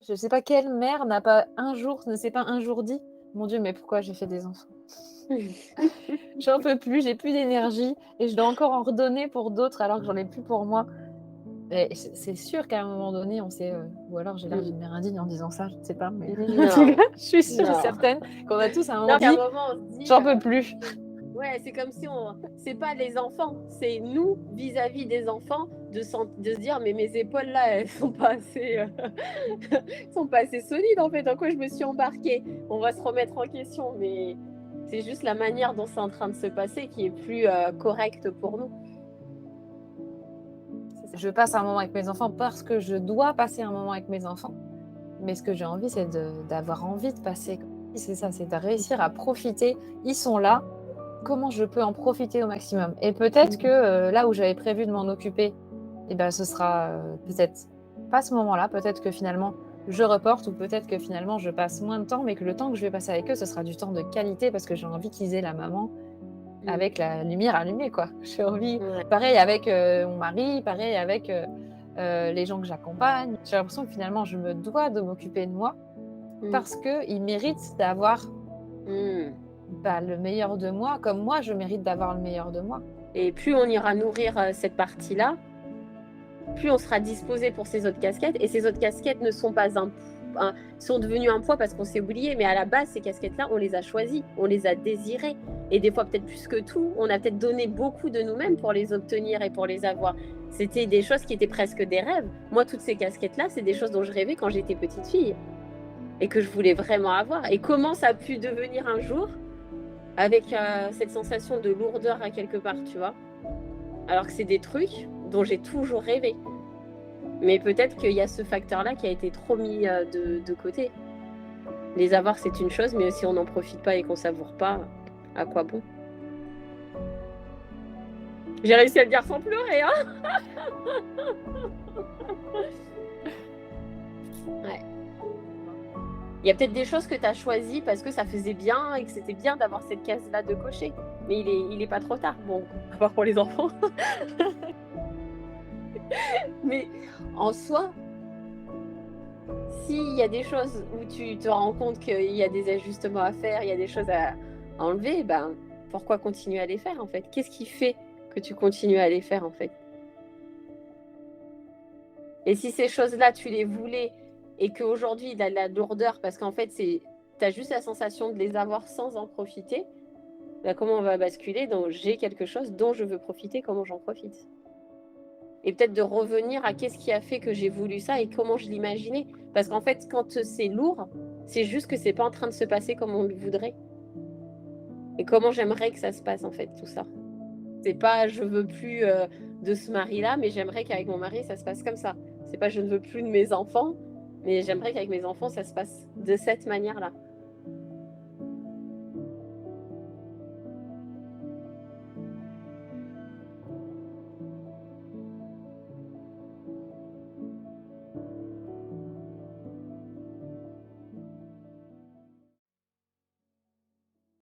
Je sais pas quelle mère ne s'est pas un jour dit: «Mon Dieu, mais pourquoi j'ai fait des enfants? J'en peux plus, j'ai plus d'énergie et je dois encore en redonner pour d'autres alors que j'en ai plus pour moi». Et c'est sûr qu'à un moment donné, on s'est, ou alors j'ai l'air Mmh. d'une mère indigne en disant ça, je ne sais pas, mais en tout Non, cas, je suis sûre et non. certaine qu'on a tous à un moment Non, mais à un dit: moment, on se dit, «J'en peux plus». ouais, c'est comme si on c'est pas les enfants, c'est nous vis-à-vis des enfants de se dire: «Mais mes épaules là, elles sont pas assez, sont pas assez solides en fait, dans quoi je me suis embarquée?» On va se remettre en question, mais c'est juste la manière dont c'est en train de se passer qui est plus, correcte pour nous. C'est ça. Je passe un moment avec mes enfants parce que je dois passer un moment avec mes enfants, mais ce que j'ai envie, c'est d'avoir envie de passer, c'est ça, c'est de réussir à profiter. Ils sont là, comment je peux en profiter au maximum? Et peut-être Mmh. que, là où j'avais prévu de m'en occuper, et ben, ce sera, peut-être pas ce moment-là, peut-être que finalement je reporte ou peut-être que finalement je passe moins de temps, mais que le temps que je vais passer avec eux, ce sera du temps de qualité parce que j'ai envie qu'ils aient la maman Mmh. avec la lumière allumée, quoi. J'ai envie Ouais. pareil avec, mon mari, pareil avec, les gens que j'accompagne. J'ai l'impression que finalement je me dois de m'occuper de moi Mmh. parce qu'ils méritent d'avoir, Mmh. bah, le meilleur de moi comme moi je mérite d'avoir le meilleur de moi. Et plus on ira nourrir, cette partie-là, plus on sera disposé pour ces autres casquettes et ces autres casquettes ne sont pas sont devenues un poids parce qu'on s'est oublié, mais à la base, ces casquettes-là, on les a choisies, on les a désirées et des fois peut-être plus que tout, on a peut-être donné beaucoup de nous-mêmes pour les obtenir et pour les avoir. C'était des choses qui étaient presque des rêves. Moi, toutes ces casquettes-là, c'est des choses dont je rêvais quand j'étais petite fille et que je voulais vraiment avoir et comment ça a pu devenir un jour avec, cette sensation de lourdeur à quelque part, tu vois? Alors que c'est des trucs dont j'ai toujours rêvé. Mais peut-être qu'il y a ce facteur-là qui a été trop mis, de côté. Les avoir, c'est une chose, mais si on n'en profite pas et qu'on savoure pas, à quoi bon? J'ai réussi à le dire sans pleurer, hein? Ouais. Il y a peut-être des choses que tu as choisies parce que ça faisait bien et que c'était bien d'avoir cette case-là de cocher. Mais il est pas trop tard. Bon, à part pour les enfants. Mais en soi, s'il y a des choses où tu te rends compte qu'il y a des ajustements à faire, il y a des choses à enlever, ben, pourquoi continuer à les faire, en fait? Qu'est-ce qui fait que tu continues à les faire, en fait? Et si ces choses-là, tu les voulais et qu'aujourd'hui, il y a de la lourdeur parce qu'en fait, tu as juste la sensation de les avoir sans en profiter, bah, comment on va basculer dans: «J'ai quelque chose dont je veux profiter, comment j'en profite?» Et peut-être de revenir à qu'est-ce qui a fait que j'ai voulu ça et comment je l'imaginais. Parce qu'en fait, quand, c'est lourd, c'est juste que c'est pas en train de se passer comme on le voudrait et comment j'aimerais que ça se passe, en fait, tout ça. C'est pas: «Je veux plus, de ce mari-là, mais j'aimerais qu'avec mon mari, ça se passe comme ça». C'est pas: «Je ne veux plus de mes enfants, mais j'aimerais qu'avec mes enfants, ça se passe de cette manière-là».